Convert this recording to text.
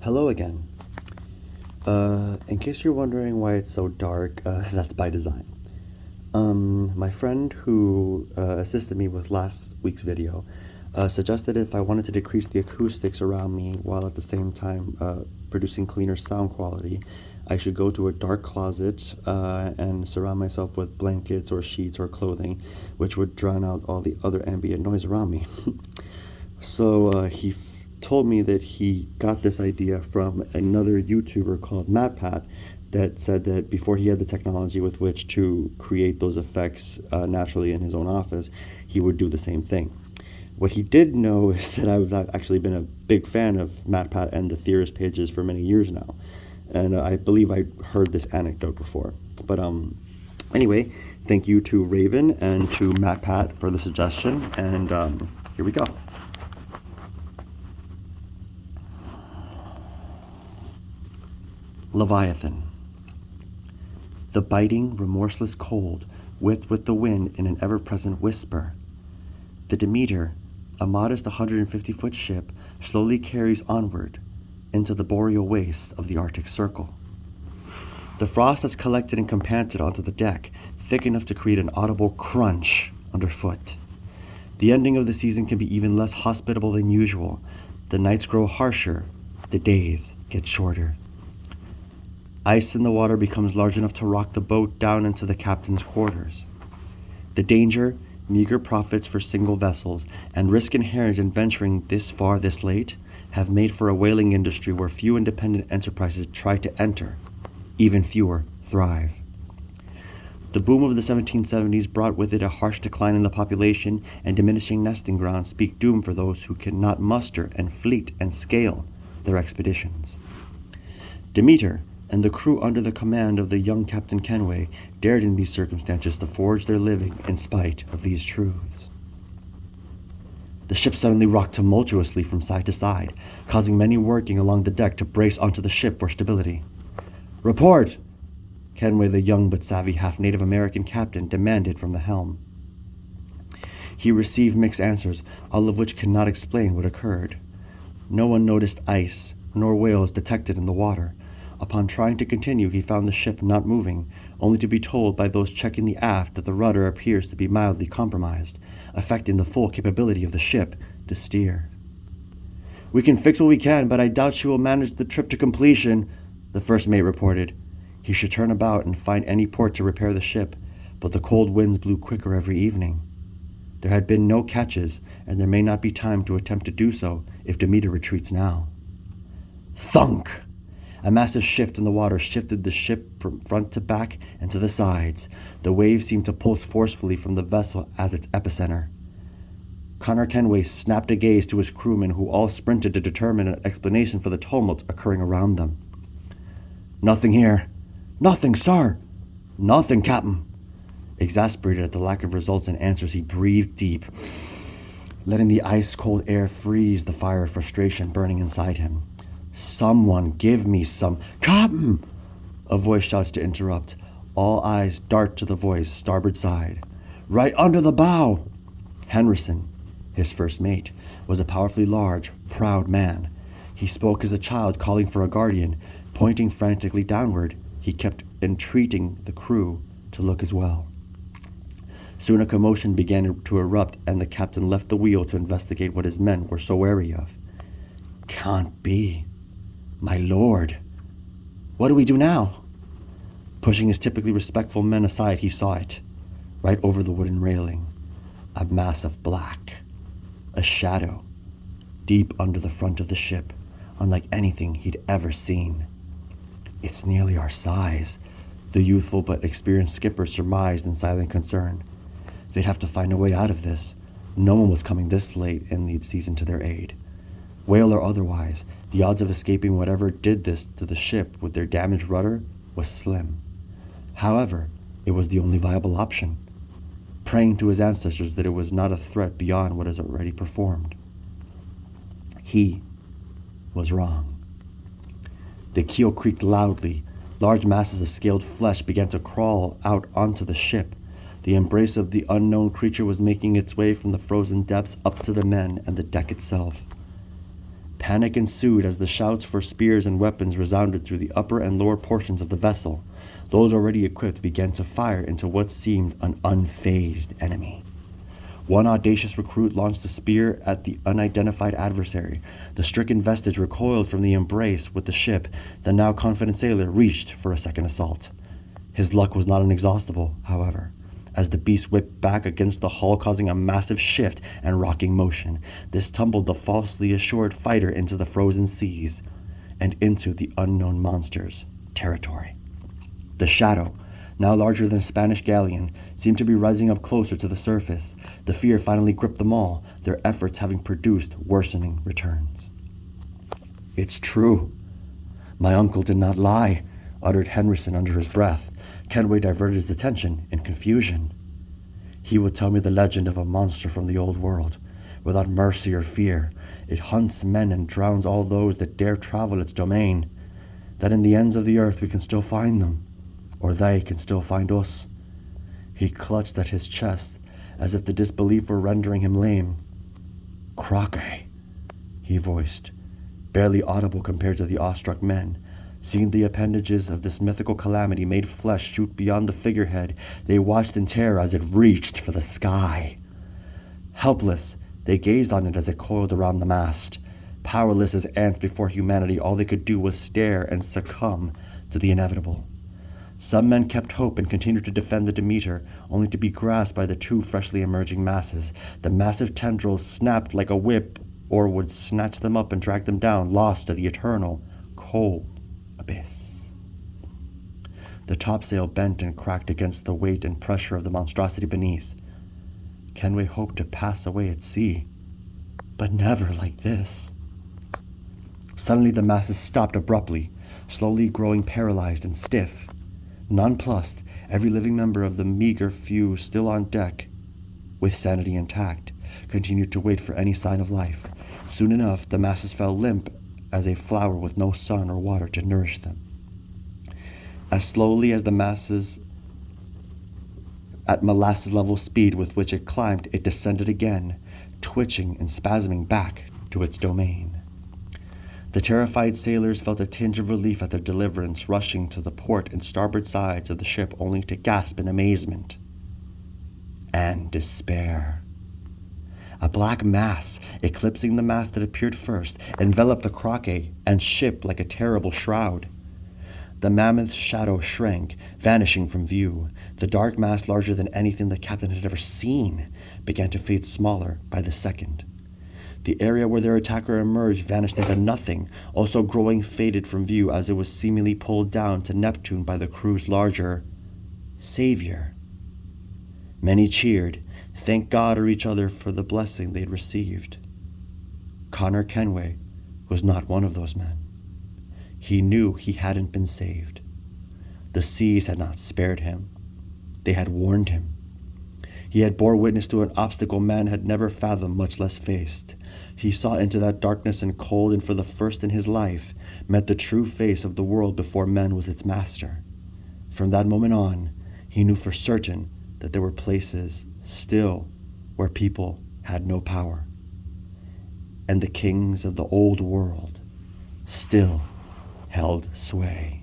Hello again. In case you're wondering why it's so dark, that's by design. My friend who assisted me with last week's video suggested if I wanted to decrease the acoustics around me while at the same time producing cleaner sound quality, I should go to a dark closet and surround myself with blankets or sheets or clothing, which would drown out all the other ambient noise around me. So he told me that he got this idea from another YouTuber called MatPat that said that before he had the technology with which to create those effects naturally in his own office, he would do the same thing. What he did know is that I've actually been a big fan of MatPat and the Theorist pages for many years now. And I believe I heard this anecdote before. But anyway, thank you to Raven and to MatPat for the suggestion. And here we go. Leviathan. The biting, remorseless cold whipped with the wind in an ever-present whisper. The Demeter, a modest 150-foot ship, slowly carries onward into the boreal wastes of the Arctic Circle. The frost has collected and compacted onto the deck, thick enough to create an audible crunch underfoot. The ending of the season can be even less hospitable than usual. The nights grow harsher, the days get shorter. Ice in the water becomes large enough to rock the boat down into the captain's quarters. The danger, meager profits for single vessels, and risk inherent in venturing this far this late have made for a whaling industry where few independent enterprises try to enter. Even fewer thrive. The boom of the 1770s brought with it a harsh decline in the population, and diminishing nesting grounds speak doom for those who cannot muster and fleet and scale their expeditions. Demeter and the crew under the command of the young Captain Kenway dared in these circumstances to forge their living in spite of these truths. The ship suddenly rocked tumultuously from side to side, causing many working along the deck to brace onto the ship for stability. "Report!" Kenway, the young but savvy half-Native American captain, demanded from the helm. He received mixed answers, all of which could not explain what occurred. No one noticed ice, nor whales detected in the water. Upon trying to continue, he found the ship not moving, only to be told by those checking the aft that the rudder appears to be mildly compromised, affecting the full capability of the ship to steer. "We can fix what we can, but I doubt she will manage the trip to completion," the first mate reported. He should turn about and find any port to repair the ship, but the cold winds blew quicker every evening. There had been no catches, and there may not be time to attempt to do so if Demeter retreats now. Thunk! A massive shift in the water shifted the ship from front to back and to the sides. The waves seemed to pulse forcefully from the vessel as its epicenter. Connor Kenway snapped a gaze to his crewmen, who all sprinted to determine an explanation for the tumult occurring around them. "Nothing here." "Nothing, sir." "Nothing, Captain." Exasperated at the lack of results and answers, he breathed deep, letting the ice-cold air freeze the fire of frustration burning inside him. "Someone give me some—" "Captain!" a voice shouts to interrupt. All eyes dart to the voice, starboard side. "Right under the bow!" Henderson, his first mate, was a powerfully large, proud man. He spoke as a child calling for a guardian. Pointing frantically downward, he kept entreating the crew to look as well. Soon a commotion began to erupt, and the captain left the wheel to investigate what his men were so wary of. "Can't be. My lord. What do we do now?" Pushing his typically respectful men aside, he saw it, right over the wooden railing. A mass of black. A shadow, deep under the front of the ship, unlike anything he'd ever seen. "It's nearly our size," the youthful but experienced skipper surmised in silent concern. They'd have to find a way out of this. No one was coming this late in the season to their aid. Whale or otherwise, the odds of escaping whatever did this to the ship with their damaged rudder was slim. However, it was the only viable option, praying to his ancestors that it was not a threat beyond what is already performed. He was wrong. The keel creaked loudly. Large masses of scaled flesh began to crawl out onto the ship. The embrace of the unknown creature was making its way from the frozen depths up to the men and the deck itself. Panic ensued as the shouts for spears and weapons resounded through the upper and lower portions of the vessel. Those already equipped began to fire into what seemed an unfazed enemy. One audacious recruit launched a spear at the unidentified adversary. The stricken vestige recoiled from the embrace with the ship. The now confident sailor reached for a second assault. His luck was not inexhaustible, however, as the beast whipped back against the hull, causing a massive shift and rocking motion. This tumbled the falsely assured fighter into the frozen seas and into the unknown monster's territory. The shadow, now larger than a Spanish galleon, seemed to be rising up closer to the surface. The fear finally gripped them all, their efforts having produced worsening returns. "It's true. My uncle did not lie," uttered Henryson under his breath. Kenway diverted his attention in confusion. "He would tell me the legend of a monster from the old world, without mercy or fear. It hunts men and drowns all those that dare travel its domain. That in the ends of the earth we can still find them, or they can still find us." He clutched at his chest, as if the disbelief were rendering him lame. "Crockey," he voiced, barely audible compared to the awestruck men. Seeing the appendages of this mythical calamity made flesh shoot beyond the figurehead, they watched in terror as it reached for the sky. Helpless, they gazed on it as it coiled around the mast. Powerless as ants before humanity, all they could do was stare and succumb to the inevitable. Some men kept hope and continued to defend the Demeter, only to be grasped by the two freshly emerging masses. The massive tendrils snapped like a whip, or would snatch them up and drag them down, lost to the eternal, cold abyss. The topsail bent and cracked against the weight and pressure of the monstrosity beneath. Kenway hoped to pass away at sea, but never like this. Suddenly the masses stopped abruptly, slowly growing paralyzed and stiff. Nonplussed, every living member of the meager few still on deck, with sanity intact, continued to wait for any sign of life. Soon enough, the masses fell limp as a flower with no sun or water to nourish them. As slowly as the masses, at molasses-level speed with which it climbed, it descended again, twitching and spasming back to its domain. The terrified sailors felt a tinge of relief at their deliverance, rushing to the port and starboard sides of the ship only to gasp in amazement and despair. A black mass, eclipsing the mass that appeared first, enveloped the Crockey and ship like a terrible shroud. The mammoth shadow shrank, vanishing from view. The dark mass, larger than anything the captain had ever seen, began to fade smaller by the second. The area where their attacker emerged vanished into nothing, also growing faded from view as it was seemingly pulled down to Neptune by the crew's larger savior. Many cheered, thanked God or each other for the blessing they had received. Connor Kenway was not one of those men. He knew he hadn't been saved. The seas had not spared him. They had warned him. He had bore witness to an obstacle man had never fathomed, much less faced. He saw into that darkness and cold, and for the first in his life, met the true face of the world before man was its master. From that moment on, he knew for certain that there were places still where people had no power, and the kings of the old world still held sway.